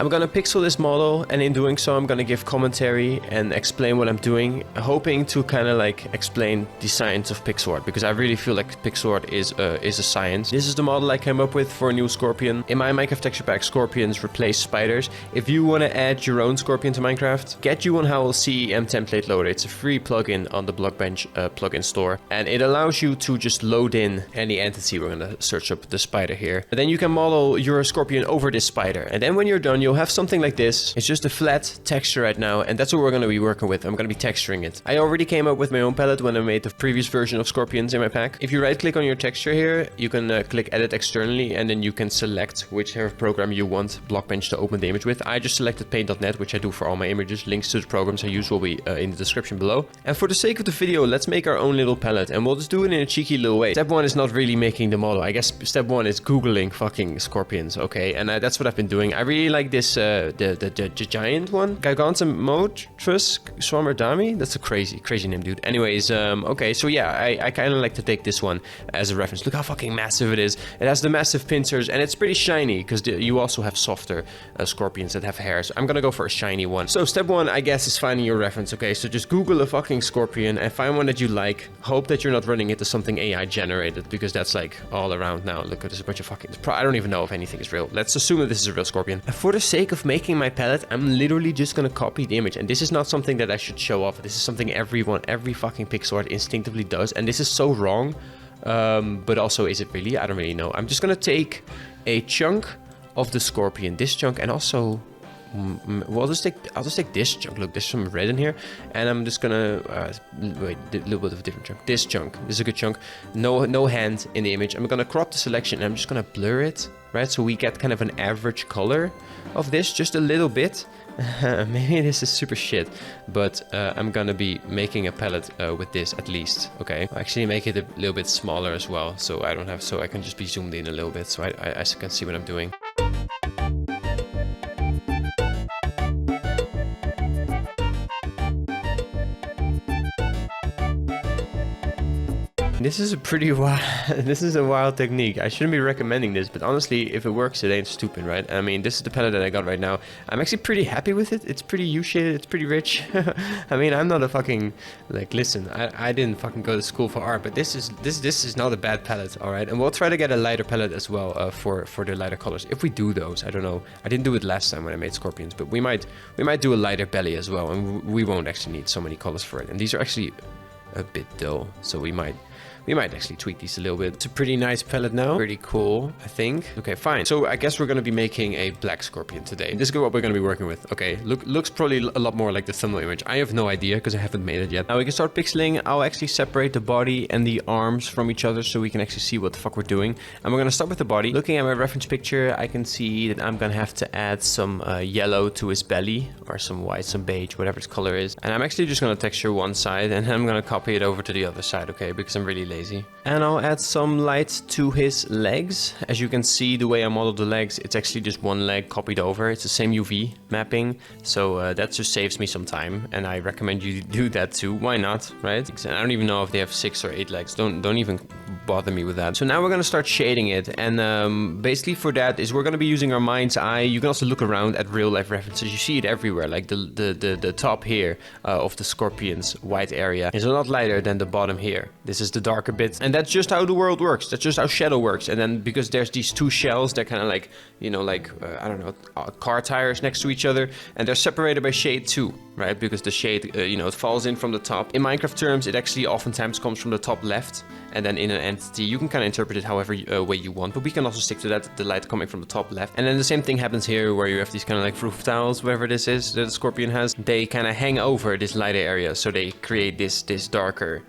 I'm gonna pixel this model, and in doing so, I'm gonna give commentary and explain what I'm doing, hoping to kind of like explain the science of pixel art, because I really feel like pixel art is a science. This is the model I came up with for a new Scorpion. In my Minecraft texture pack, Scorpions replace spiders. If you want to add your own Scorpion to Minecraft, get you on Howl CEM template loader. It's a free plugin on the BlockBench plugin store, and it allows you to just load in any entity. We're gonna search up the spider here. And then you can model your Scorpion over this spider, and then when you're done, you'll have something like this. It's just a flat texture right now, and that's what we're gonna be working with. I'm gonna be texturing it. I already came up with my own palette when I made the previous version of Scorpions in my pack. If you right click on your texture here, you can click edit externally, and then you can select whichever program you want BlockBench to open the image with. I just selected paint.net, which I do for all my images. Links to the programs I use will be in the description below. And for the sake of the video, let's make our own little palette, and we'll just do it in a cheeky little way. Step one is not really making the model. I guess step one is Googling fucking Scorpions, okay? And that's what I've been doing. I really like this, the giant one. Gigantomotrus Swammerdami? That's a crazy name, dude. Anyways, okay, so yeah, I kind of like to take this one as a reference. Look how fucking massive it is. It has the massive pincers, and it's pretty shiny, because you also have softer Scorpions that have hair. So I'm gonna go for a shiny one. So step one, I guess, is finding your reference, okay? So just Google a fucking Scorpion and find one that you like. Hope that you're not running into something AI generated, because that's like all around now. Look, there's a bunch of fucking... I don't even know if anything is real. Let's assume that this is a real Scorpion. And for the sake of making my palette, I'm literally just gonna copy the image. And this is not something that I should show off. This is something every fucking pixel art instinctively does. And this is so wrong. But also, is it really? I don't really know. I'm just gonna take a chunk of the Scorpion, this chunk, and also... well, I'll just take this chunk. Look, there's some red in here, and I'm just gonna wait, a little bit of a different chunk. This chunk, this is a good chunk. No hand in the image. I'm gonna crop the selection, and I'm just gonna blur it, right? So we get kind of an average color of this, just a little bit. Maybe this is super shit, but I'm gonna be making a palette with this at least. Okay, I'll actually make it a little bit smaller as well, so I don't have, so I can just be zoomed in a little bit, so I can see what I'm doing. This is a pretty wild, this is a wild technique. I shouldn't be recommending this, but honestly, if it works, it ain't stupid, right? I mean, this is the palette that I got right now. I'm actually pretty happy with it. It's pretty U-shaded, it's pretty rich. I mean, I'm not a fucking, like, listen, I didn't fucking go to school for art, but this is not a bad palette, all right? And we'll try to get a lighter palette as well for the lighter colors. If we do those, I don't know. I didn't do it last time when I made Scorpions, but we might do a lighter belly as well, and we won't actually need so many colors for it. And these are actually a bit dull, so we might actually tweak these a little bit. It's a pretty nice palette now. Pretty cool, I think. Okay, fine. So I guess we're going to be making a black Scorpion today. This is what we're going to be working with. Okay, looks probably a lot more like the thumbnail image. I have no idea because I haven't made it yet. Now we can start pixeling. I'll actually separate the body and the arms from each other so we can actually see what the fuck we're doing. And we're going to start with the body. Looking at my reference picture, I can see that I'm going to have to add some yellow to his belly, or some white, some beige, whatever its color is. And I'm actually just going to texture one side, and then I'm going to copy it over to the other side, okay? Because I'm really lazy. And I'll add some light to his legs. As you can see, the way I modeled the legs, it's actually just one leg copied over. It's the same UV mapping, so that just saves me some time, and I recommend you do that too. Why not, right? And I don't even know if they have 6 or 8 legs. Don't even bother me with that. So now we're gonna start shading it, and basically for that is we're gonna be using our mind's eye. You can also look around at real life references. You see it everywhere, like the top here of the Scorpion's white area is a lot lighter than the bottom here. This is the darker bit, and that's just how the world works. That's just how shadow works. And then because there's these two shells, they're kind of like, you know, like I don't know, car tires next to each other, and they're separated by shade too, right? Because the shade, you know, it falls in from the top. In Minecraft terms, it actually oftentimes comes from the top left, and then in an entity, you can kind of interpret it however way you want, but we can also stick to that, the light coming from the top left. And then the same thing happens here, where you have these kind of like roof tiles, whatever this is that the Scorpion has. They kind of hang over this lighter area, so they create this darker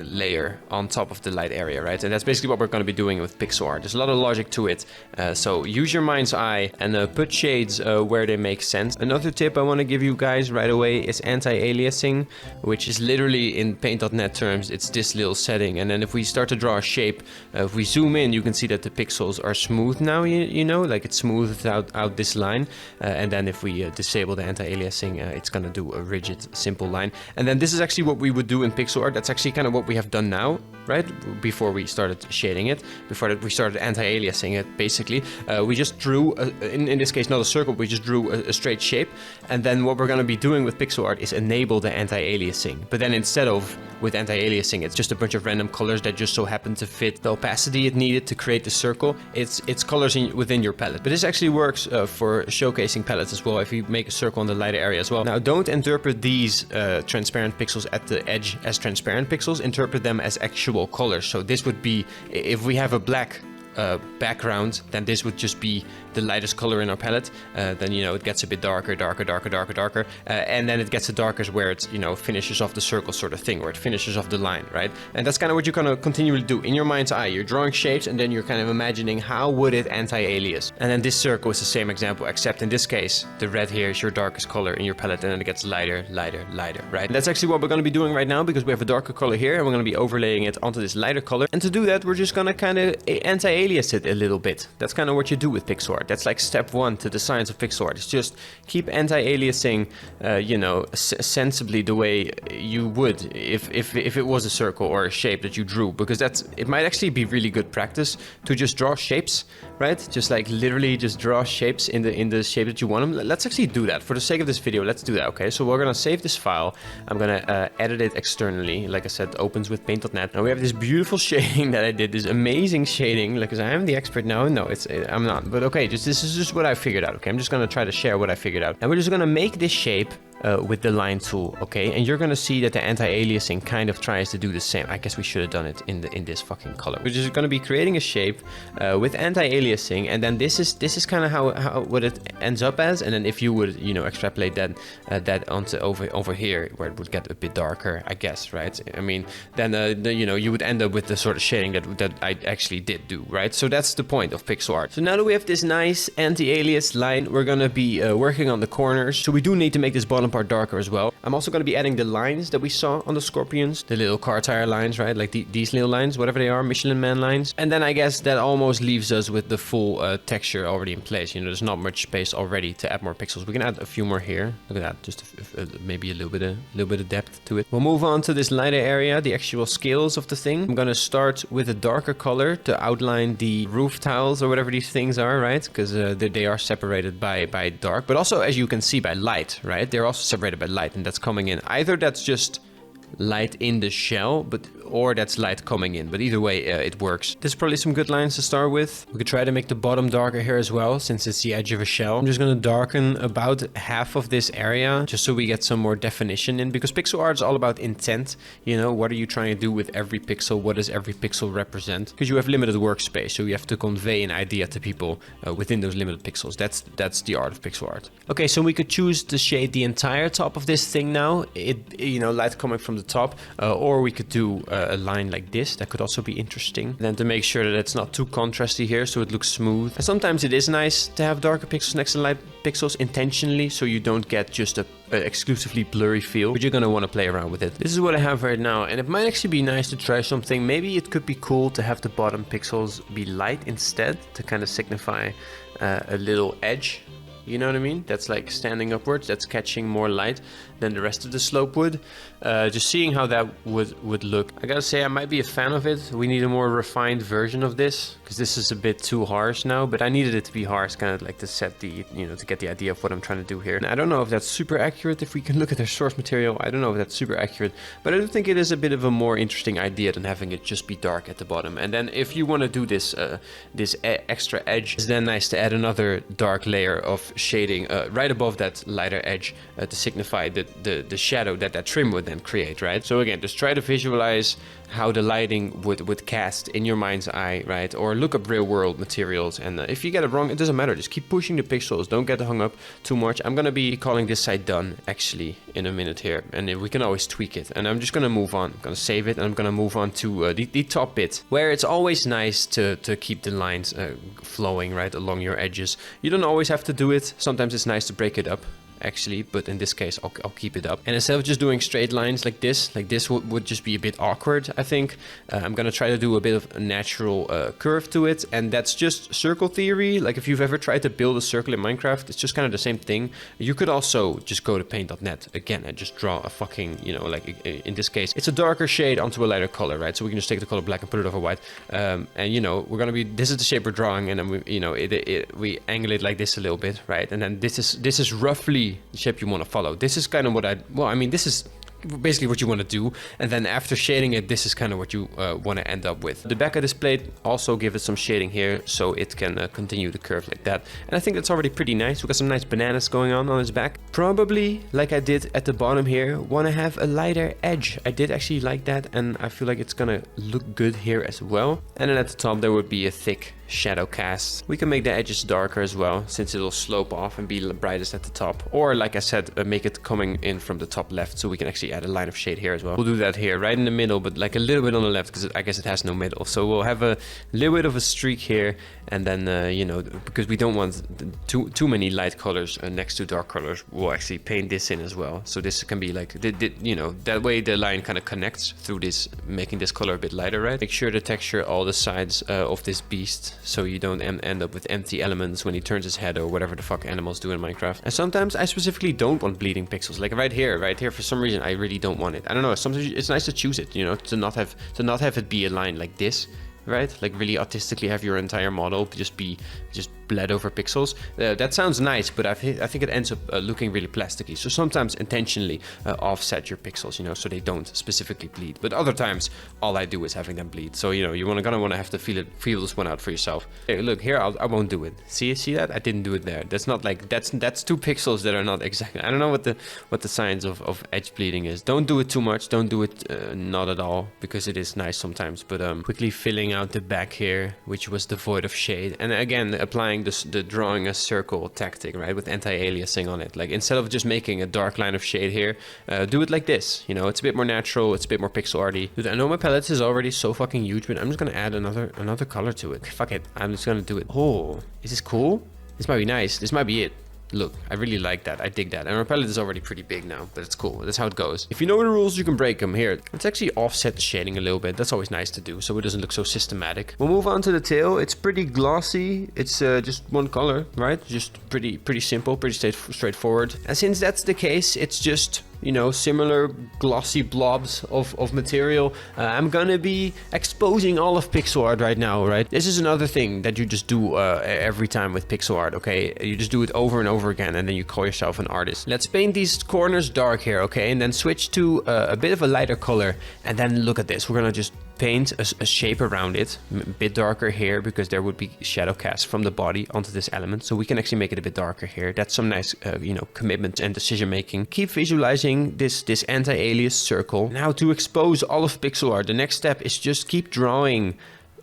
layer on top of the light area, right? And that's basically what we're going to be doing with pixel art. There's a lot of logic to it, so use your mind's eye and put shades where they make sense. Another tip I want to give you guys right the way, is anti-aliasing, which is literally in Paint.net terms, it's this little setting. And then if we start to draw a shape, if we zoom in, you can see that the pixels are smooth now, you know, like it's smoothed out this line. And then if we disable the anti-aliasing, it's gonna do a rigid, simple line. And then this is actually what we would do in pixel art. That's actually kind of what we have done now, right? Before we started shading it, before we started anti-aliasing it, basically. We just drew, in this case, not a circle, we just drew a straight shape. And then what we're gonna be doing with pixel art is enable the anti-aliasing. But then instead of with anti-aliasing, it's just a bunch of random colors that just so happen to fit the opacity it needed to create the circle. It's colors within your palette. But this actually works for showcasing palettes as well, if you make a circle in the lighter area as well. Now, don't interpret these transparent pixels at the edge as transparent pixels, interpret them as actual colors. So this would be, if we have a black background, then this would just be the lightest color in our palette. Then, you know, it gets a bit darker, and then it gets the darkest where it, you know, finishes off the circle sort of thing, where it finishes off the line, right? And that's kind of what you're gonna continually do in your mind's eye. You're drawing shapes, and then you're kind of imagining how would it anti-alias. And then this circle is the same example, except in this case, the red here is your darkest color in your palette, and then it gets lighter, right? And that's actually what we're gonna be doing right now, because we have a darker color here, and we're gonna be overlaying it onto this lighter color. And to do that, we're just gonna kind of anti-alias it a little bit. That's kind of what you do with pixel art. That's like step one to the science of pixel art. It's just keep anti-aliasing, you know, sensibly the way you would if it was a circle or a shape that you drew, because it might actually be really good practice to just draw shapes, right? Just like literally just draw shapes in the shape that you want them. Let's actually do that for the sake of this video. Let's do that. Okay, so we're gonna save this file. I'm gonna edit it externally. Like I said, opens with Paint.net. Now we have this beautiful shading that I did, this amazing shading, because I am the expert now. No, I'm not. But okay, this is just what I figured out. Okay, I'm just gonna try to share what I figured out, and we're just gonna make this shape with the line tool. Okay, and you're gonna see that the anti-aliasing kind of tries to do the same. I guess we should have done it in this fucking color. We're just gonna be creating a shape with anti-aliasing, and then this is kind of how what it ends up as. And then if you would, you know, extrapolate that onto over here, where it would get a bit darker, I guess, right? I mean, then you know, you would end up with the sort of shading that I actually did do, right? So that's the point of pixel art. So now that we have this nice anti-alias line, we're gonna be working on the corners. So we do need to make this bottom part darker as well. I'm also gonna be adding the lines that we saw on the scorpions, the little car tire lines, right? Like these little lines, whatever they are, Michelin Man lines. And then I guess that almost leaves us with the full texture already in place. You know, there's not much space already to add more pixels. We can add a few more here. Look at that, just maybe a little bit of depth to it. We'll move on to this lighter area, the actual scales of the thing. I'm gonna start with a darker color to outline the roof tiles or whatever these things are, right? Because they are separated by dark, but also, as you can see, by light, right? They're also separated by light, and that's coming in. Either that's just light in the shell, or that's light coming in, but either way it works. There's probably some good lines to start with. We could try to make the bottom darker here as well, since it's the edge of a shell. I'm just going to darken about half of this area, just so we get some more definition in, because pixel art is all about intent. You know, what are you trying to do with every pixel? What does every pixel represent? Because you have limited workspace, so you have to convey an idea to people within those limited pixels. That's the art of pixel art. Okay, so we could choose to shade the entire top of this thing now, you know, light coming from the top, or we could do a line like this. That could also be interesting. Then to make sure that it's not too contrasty here, so it looks smooth. And sometimes it is nice to have darker pixels next to light pixels intentionally, so you don't get just a exclusively blurry feel, but you're gonna want to play around with it. This is what I have right now, and it might actually be nice to try something. Maybe it could be cool to have the bottom pixels be light instead, to kind of signify a little edge. You know what I mean? That's like standing upwards, that's catching more light than the rest of the slope would. Just seeing how that would look. I gotta say, I might be a fan of it. We need a more refined version of this, because this is a bit too harsh now, but I needed it to be harsh, kind of like to set the, you know, to get the idea of what I'm trying to do here. And I don't know if that's super accurate. If we can look at their source material, I don't know if that's super accurate, but I do think it is a bit of a more interesting idea than having it just be dark at the bottom. And then if you want to do this extra edge, it's then nice to add another dark layer of shading right above that lighter edge to signify the shadow that trim would then create, right? So again, just try to visualize how the lighting would cast in your mind's eye, right? Or look up real world materials, and if you get it wrong, it doesn't matter. Just keep pushing the pixels. Don't get hung up too much. I'm gonna be calling this side done actually in a minute here, and we can always tweak it. And I'm just gonna move on. I'm gonna save it, and I'm gonna move on to the top bit, where it's always nice to keep the lines flowing right along your edges. You don't always have to do it. Sometimes it's nice to break it up. actually, but in this case I'll keep it up. And instead of just doing straight lines like this would just be a bit awkward, I think. I'm gonna try to do a bit of a natural curve to it, and that's just circle theory. Like if you've ever tried to build a circle in Minecraft, it's just kind of the same thing. You could also just go to paint.net again and just draw a fucking, you know, like in this case it's a darker shade onto a lighter color, right? So we can just take the color black and put it over white, and you know, we're gonna be, this is the shape we're drawing, and then we, you know, we angle it like this a little bit, right? And then this is roughly the shape you want to follow. This is kind of what this is basically what you want to do, and then after shading it, this is kind of what you want to end up with. The back of this plate, also give it some shading here so it can continue the curve like that, and I think that's already pretty nice. We got some nice bananas going on its back. Probably, like I did at the bottom here, want to have a lighter edge. I did actually like that, and I feel like it's gonna look good here as well. And then at the top there would be a thick shadow cast. We can make the edges darker as well, since it'll slope off and be brightest at the top, or like I said, make it coming in from the top left, so we can actually add a line of shade here as well. We'll do that here right in the middle, but like a little bit on the left, because I guess it has no middle. So we'll have a little bit of a streak here, and then you know, because we don't want too many light colors next to dark colors, we'll actually paint this in as well. So this can be like, you know, that way the line kind of connects through this, making this color a bit lighter, right? Make sure to texture all the sides of this beast, so you don't end up with empty elements when he turns his head, or whatever the fuck animals do in Minecraft. And sometimes I specifically don't want bleeding pixels, like right here, for some reason I really don't want it. I don't know, sometimes it's nice to choose it, you know, to not have it be a line like this, right? Like really artistically have your entire model just bled over pixels. That sounds nice, but I think it ends up looking really plasticky. So sometimes intentionally offset your pixels, you know, so they don't specifically bleed. But other times, all I do is having them bleed. So, you know, you're gonna want to have to feel this one out for yourself. Hey, look here, I won't do it. See that? I didn't do it there. That's not like, that's 2 pixels that are not exactly. I don't know what the science of edge bleeding is. Don't do it too much. Don't do it not at all, because it is nice sometimes. But quickly filling out the back here, which was devoid of shade, and again applying the drawing a circle tactic, right, with anti-aliasing on it. Like instead of just making a dark line of shade here, do it like this. You know, it's a bit more natural, it's a bit more pixel arty. Dude, I know my palette is already so fucking huge, but I'm just gonna add another color to it. Fuck it, I'm just gonna do it. Oh, is this cool? This might be nice. This might be it. Look, I really like that. I dig that. And our palette is already pretty big now, but it's cool. That's how it goes. If you know the rules, you can break them. Here, let's actually offset the shading a little bit. That's always nice to do, so it doesn't look so systematic. We'll move on to the tail. It's pretty glossy. It's just one color, right? Just pretty simple, pretty straightforward. And since that's the case, it's just, you know, similar glossy blobs of material. I'm gonna be exposing all of pixel art right now, right? This is another thing that you just do every time with pixel art, okay? You just do it over and over again, and then you call yourself an artist. Let's paint these corners dark here, okay? And then switch to a bit of a lighter color, and then look at this. We're gonna just paint a shape around it, a bit darker here, because there would be shadow cast from the body onto this element, so we can actually make it a bit darker here. That's some nice you know, commitment and decision making. Keep visualizing this anti-alias circle. Now, to expose all of pixel art, the next step is just keep drawing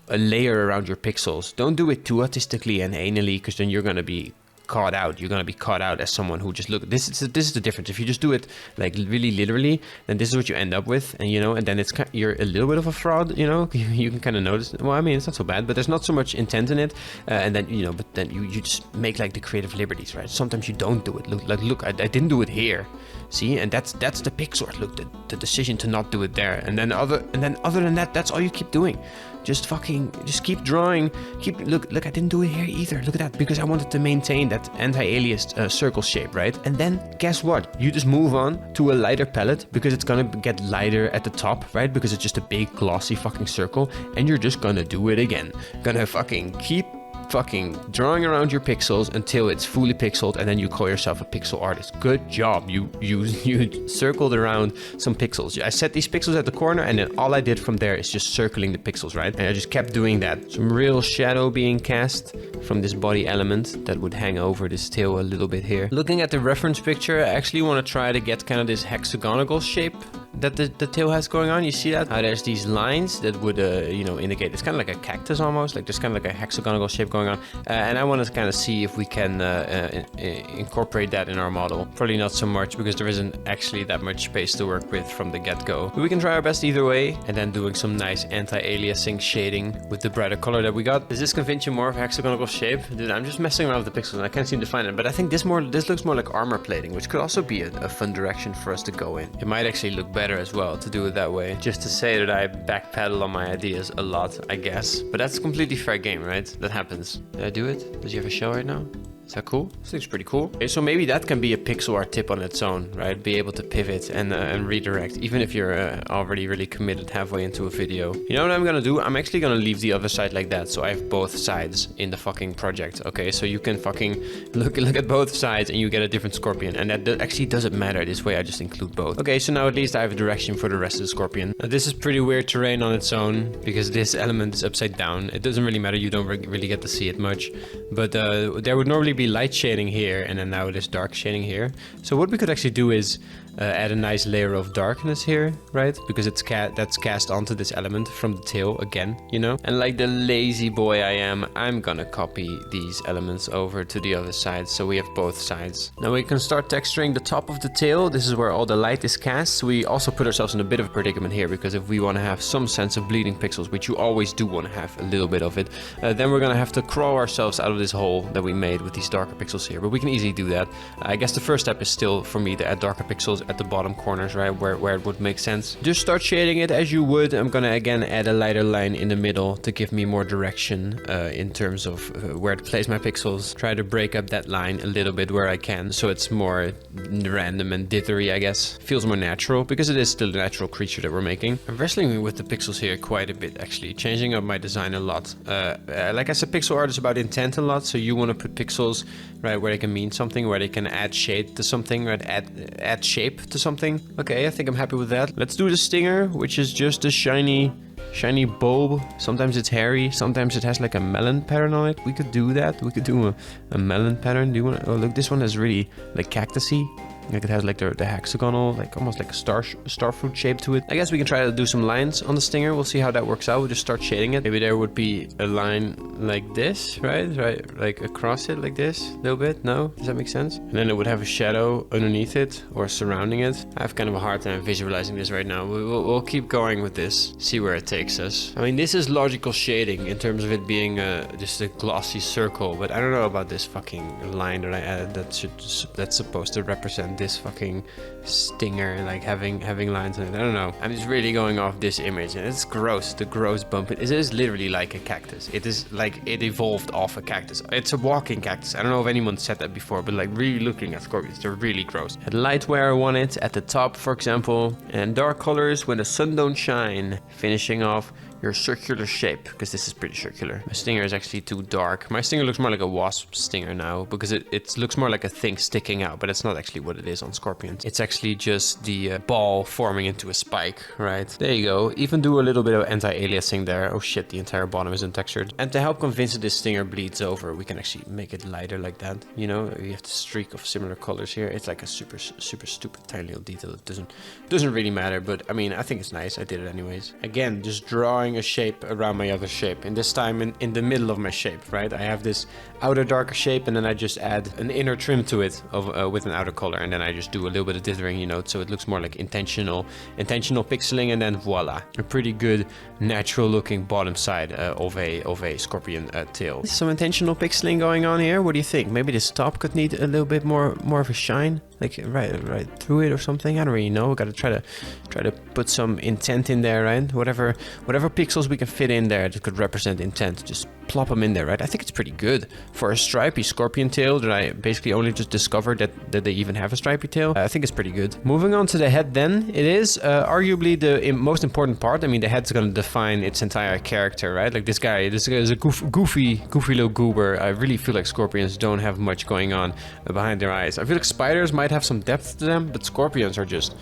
a layer around your pixels. Don't do it too artistically and anally, because then you're gonna be caught out. You're gonna be caught out as someone who just look. This is the difference. If you just do it like really literally, then this is what you end up with, and you know, and then it's you're a little bit of a fraud. You know, you can kind of notice. Well, I mean, it's not so bad, but there's not so much intent in it, and then you know, but then you just make like the creative liberties, right? Sometimes you don't do it. Look, I didn't do it here. See, and that's the pixel art. Look, the decision to not do it there, and then other than that, that's all you keep doing. Just keep drawing. Look, I didn't do it here either. Look at that, because I wanted to maintain that anti-aliased circle shape, right? And then guess what? You just move on to a lighter palette, because it's gonna get lighter at the top, right? Because it's just a big glossy fucking circle, and you're just gonna do it again. Gonna fucking keep drawing around your pixels until it's fully pixeled, and then you call yourself a pixel artist. Good job. You circled around some pixels. I set these pixels at the corner, and then all I did from there is just circling the pixels, right? And I just kept doing that. Some real shadow being cast from this body element that would hang over this tail a little bit here. Looking at the reference picture, I actually want to try to get kind of this hexagonal shape that the tail has going on. You see that? There's these lines that would, you know, indicate. It's kind of like a cactus almost. Like there's kind of like a hexagonal shape going on. And I want to kind of see if we can incorporate that in our model. Probably not so much because there isn't actually that much space to work with from the get-go. But we can try our best either way. And then doing some nice anti-aliasing shading with the brighter color that we got. Does this convince you more of a hexagonal shape? Dude, I'm just messing around with the pixels and I can't seem to find it. But I think this looks more like armor plating, which could also be a fun direction for us to go in. It might actually look better as well to do it that way. Just to say that I backpedal on my ideas a lot, I guess. But that's a completely fair game, right? That happens. Did I do it? Does he have a shell right now? Is that cool? This looks pretty cool. Okay, so maybe that can be a pixel art tip on its own, right? Be able to pivot and redirect, even if you're already really committed halfway into a video. You know what I'm gonna do? I'm actually gonna leave the other side like that, so I have both sides in the fucking project. Okay, so you can fucking look at both sides and you get a different scorpion, and that actually doesn't matter. This way I just include both. Okay, so now at least I have a direction for the rest of the scorpion. This is pretty weird terrain on its own because this element is upside down. It doesn't really matter. You don't really get to see it much, but there would normally be light shading here and then now it is dark shading here. So what we could actually do is add a nice layer of darkness here, right? Because that's cast onto this element from the tail again, you know? And like the lazy boy I am, I'm gonna copy these elements over to the other side so we have both sides. Now we can start texturing the top of the tail. This is where all the light is cast. So we also put ourselves in a bit of a predicament here because if we want to have some sense of bleeding pixels, which you always do want to have a little bit of it, then we're gonna have to crawl ourselves out of this hole that we made with these darker pixels here. But we can easily do that. I guess the first step is still for me to add darker pixels at the bottom corners, right, where it would make sense. Just start shading it as you would. I'm gonna again add a lighter line in the middle to give me more direction in terms of where to place my pixels. Try to break up that line a little bit where I can, so it's more random and dithery, I guess. Feels more natural because it is still a natural creature that we're making. I'm wrestling with the pixels here quite a bit, actually, changing up my design a lot. Like I said, pixel art is about intent a lot, so you want to put pixels right where they can mean something, where they can add shade to something, right? Add shape to something. Okay, I think I'm happy with that. Let's do the stinger, which is just a shiny bulb. Sometimes it's hairy, sometimes it has like a melon pattern on it. We could do that. We could do a melon pattern. Do you want to? Oh, look, this one is really like cactusy. Like it has like the hexagonal, like almost like a starfruit shape to it. I guess we can try to do some lines on the stinger. We'll see how that works out. We'll just start shading it. Maybe there would be a line like this, right? Like across it like this, a little bit. No? Does that make sense? And then it would have a shadow underneath it or surrounding it. I have kind of a hard time visualizing this right now. We'll keep going with this, see where it takes us. I mean, this is logical shading in terms of it being just a glossy circle, but I don't know about this fucking line that I added that's supposed to represent this fucking stinger, like having lines on it. I don't know. I'm just really going off this image and it's gross. The gross bump. It is literally like a cactus. It is like it evolved off a cactus. It's a walking cactus. I don't know if anyone said that before, but like really looking at scorpions, they're really gross. At light where I want it, at the top, for example, and dark colors when the sun don't shine, finishing off your circular shape, because this is pretty circular. My stinger is actually too dark. My stinger looks more like a wasp stinger now, because it looks more like a thing sticking out, but it's not actually what it is on scorpions. It's actually just the ball forming into a spike, right? There you go. Even do a little bit of anti-aliasing there. Oh shit, the entire bottom isn't textured. And to help convince that this stinger bleeds over, we can actually make it lighter like that. You know, you have the streak of similar colors here. It's like a super stupid tiny little detail. It doesn't really matter, but I mean, I think it's nice. I did it anyways. Again, just drawing a shape around my other shape, and this time in the middle of my shape, right? I have this outer darker shape, and then I just add an inner trim to it with an outer color, and then I just do a little bit of dithering, you know, so it looks more like intentional pixeling, and then voila, a pretty good natural looking bottom side of a scorpion tail. Some intentional pixeling going on here. What do you think? Maybe this top could need a little bit more of a shine, like right through it or something. I don't really know. We gotta try to put some intent in there, right? Whatever pixels we can fit in there that could represent intent, just plop them in there, right? I think it's pretty good for a stripy scorpion tail that I basically only just discovered that they even have a stripy tail. I think it's pretty good. Moving on to the head then. It is arguably the most important part. I mean, the head's gonna define its entire character, right? Like this guy is a goofy little goober. I really feel like scorpions don't have much going on behind their eyes. I feel like spiders might have some depth to them, but scorpions are just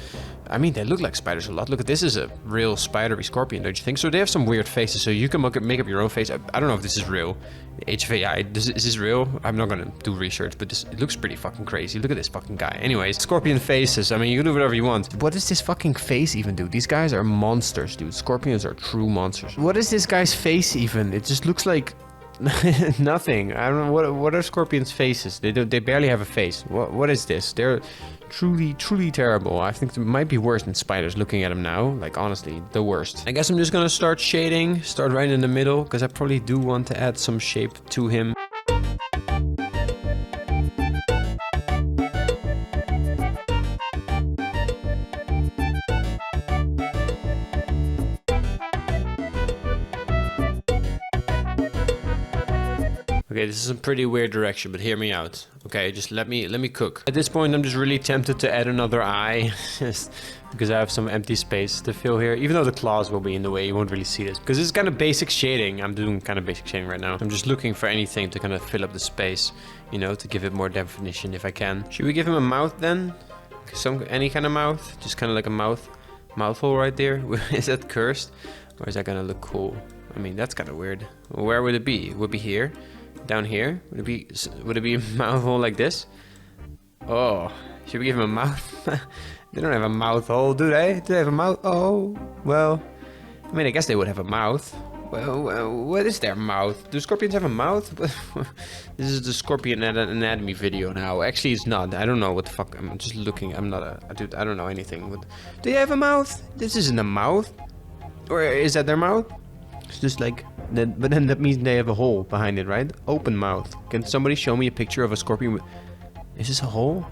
I mean, they look like spiders a lot. Look, this is a real spidery scorpion, don't you think? So they have some weird faces, so you can make up your own face. I don't know if this is real. HVI, is this real? I'm not gonna do research, but it looks pretty fucking crazy. Look at this fucking guy. Anyways, scorpion faces. I mean, you can do whatever you want. What does this fucking face even do? These guys are monsters, dude. Scorpions are true monsters. What is this guy's face even? It just looks like nothing. I don't know. What are scorpions' faces? They barely have a face. What is this? They're truly terrible. I think it might be worse than spiders looking at them now. Like, honestly, the worst. I guess I'm just gonna start shading. Start right in the middle, because I probably do want to add some shape to him. Okay, this is a pretty weird direction, but hear me out. Okay, just let me cook. At this point, I'm just really tempted to add another eye, just because I have some empty space to fill here. Even though the claws will be in the way, you won't really see this. Because this is kind of basic shading. I'm doing kind of basic shading right now. I'm just looking for anything to kind of fill up the space, you know, to give it more definition if I can. Should we give him a mouth then? Any kind of mouth? Just kind of like a mouth hole right there. Is that cursed? Or is that gonna look cool? I mean, that's kind of weird. Where would it be? Would it be here? Down here? Would it be a mouth hole like this? Oh, should we give him a mouth? They don't have a mouth hole, do they? Do they have a mouth? Oh, well, I mean, I guess they would have a mouth. Well, what is their mouth? Do scorpions have a mouth? This is the scorpion anatomy video now. Actually, it's not. I don't know what the fuck. I'm just looking. I'm not a dude. I don't know anything. Do they have a mouth? This isn't a mouth. Or is that their mouth? It's just like... But then that means they have a hole behind it, right? Open mouth. Can somebody show me a picture of a scorpion with... Is this a hole?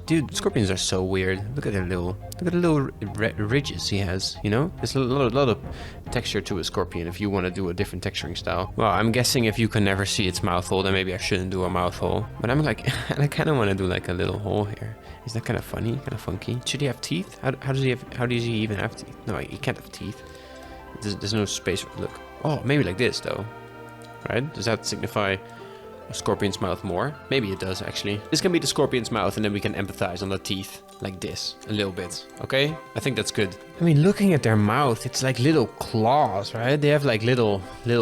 Dude, scorpions are so weird. Look at their little ridges he has, you know? There's a lot of texture to a scorpion if you want to do a different texturing style. Well, I'm guessing if you can never see its mouth hole, then maybe I shouldn't do a mouth hole. But I'm like, I kind of want to do like a little hole here. Is that kind of funny? Kind of funky? Should he have teeth? How does he even have teeth? No, he can't have teeth. There's no space. Look. Oh, maybe like this though. Right? Does that signify a scorpion's mouth more? Maybe it does actually. This can be the scorpion's mouth and then we can empathize on the teeth. Like this. A little bit. Okay? I think that's good. I mean, looking at their mouth, it's like little claws, right? They have like little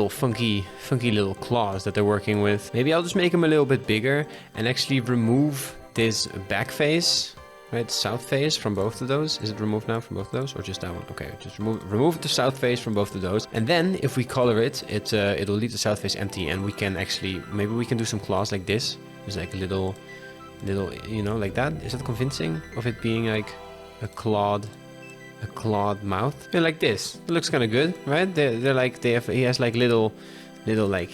funky little claws that they're working with. Maybe I'll just make them a little bit bigger and actually remove this back face. Right, south face from both of those. Is it removed now from both of those, or just that one? Okay, just remove the south face from both of those, and then if we color it, it'll leave the south face empty, and we can actually maybe we can do some claws like this. There's like a little, you know, like that. Is that convincing of it being like a clawed mouth? Yeah, like this. It looks kind of good, right? They're like he has like little like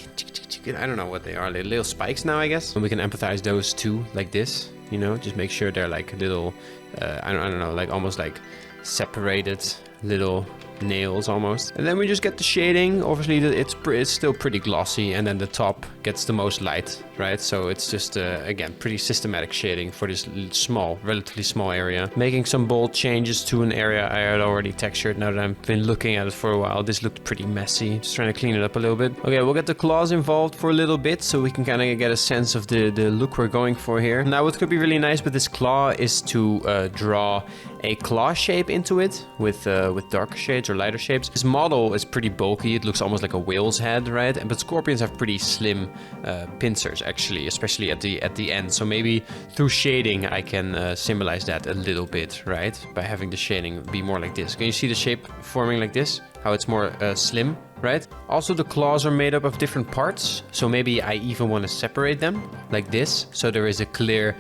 I don't know what they are. Little spikes now, I guess. And we can empathize those two like this. You know, just make sure they're like little, I don't know, like almost like separated little nails almost. And then we just get the shading. Obviously, it's still pretty glossy, and then the top gets the most light, right? So it's just, again, pretty systematic shading for this relatively small area. Making some bold changes to an area I had already textured. Now that I've been looking at it for a while, this looked pretty messy. Just trying to clean it up a little bit. Okay, we'll get the claws involved for a little bit so we can kind of get a sense of the look we're going for here. Now, what could be really nice with this claw is to draw a claw shape into it with darker shades or lighter shapes. This model is pretty bulky. It looks almost like a whale's head, right? But scorpions have pretty slim pincers, actually, especially at the end. So maybe through shading, I can symbolize that a little bit, right? By having the shading be more like this. Can you see the shape forming like this? How it's more slim, right? Also, the claws are made up of different parts. So maybe I even want to separate them like this. So there is a clear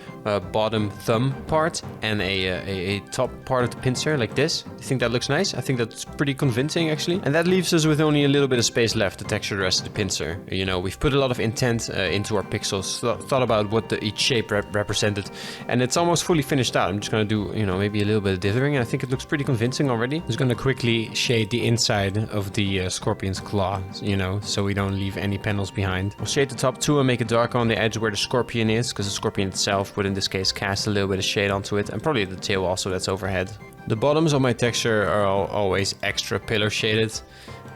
bottom thumb part and a top part of the pincer like this. You think that looks nice? I think that's pretty convincing, actually. And that leaves us with only a little bit of space left to texture the rest of the pincer. You know, we've put a lot of intent into our pixels, thought about what each shape represented, and it's almost fully finished out. I'm just going to do, you know, maybe a little bit of dithering, and I think it looks pretty convincing already. I'm just going to quickly shade the inside of the scorpion's claw, you know, so we don't leave any panels behind. I'll shade the top too and make it darker on the edge where the scorpion is, because the scorpion itself would in this case cast a little bit of shade onto it, and probably the tail also that's overhead. The bottoms of my texture are always extra pillar shaded.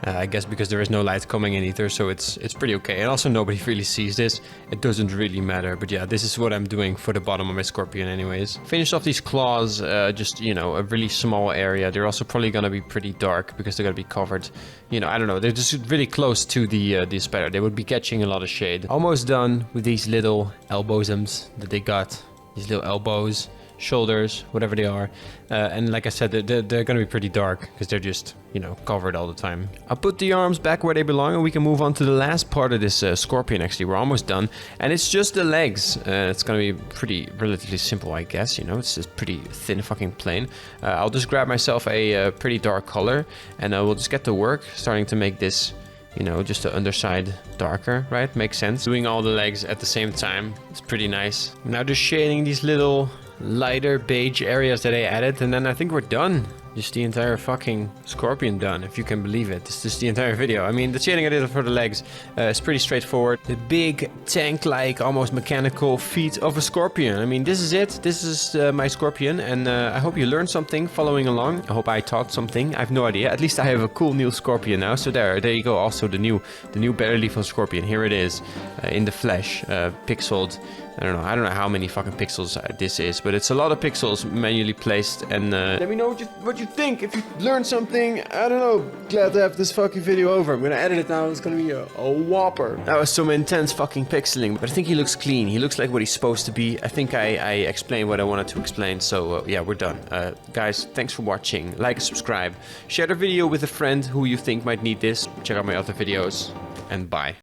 I guess because there is no light coming in either, so it's pretty okay. And also nobody really sees this. It doesn't really matter. But yeah, this is what I'm doing for the bottom of my scorpion anyways. Finished off these claws, just, you know, a really small area. They're also probably gonna be pretty dark because they're gonna be covered. You know, I don't know. They're just really close to the spider. They would be catching a lot of shade. Almost done with these little elbowsums that they got. These little elbows, shoulders, whatever they are. And like I said, they're gonna be pretty dark because they're just, you know, covered all the time. I'll put the arms back where they belong and we can move on to the last part of this scorpion. Actually, we're almost done. And it's just the legs. It's gonna be pretty relatively simple, I guess. You know, it's just pretty thin fucking plain. I'll just grab myself a pretty dark color and we'll just get to work starting to make this, you know, just the underside darker, right? Makes sense. Doing all the legs at the same time. It's pretty nice. Now just shading these little lighter beige areas that I added, and then I think we're done. Just the entire fucking scorpion done, if you can believe it. It's just the entire video. I mean, the shading I did for the legs is pretty straightforward. The big tank-like, almost mechanical feet of a scorpion. I mean, this is it. This is my scorpion, and I hope you learned something following along. I hope I taught something. I have no idea. At least I have a cool new scorpion now. So there you go. Also the new Better Lethal scorpion. Here it is, in the flesh, pixeled. I don't know how many fucking pixels this is, but it's a lot of pixels manually placed. And let me know what you think. If you learned something, I don't know. Glad to have this fucking video over. I'm gonna edit it now. It's gonna be a whopper. That was some intense fucking pixeling, but I think he looks clean. He looks like what he's supposed to be. I think I explained what I wanted to explain. So yeah, we're done. Guys, thanks for watching. Like, subscribe, share the video with a friend who you think might need this. Check out my other videos, and bye.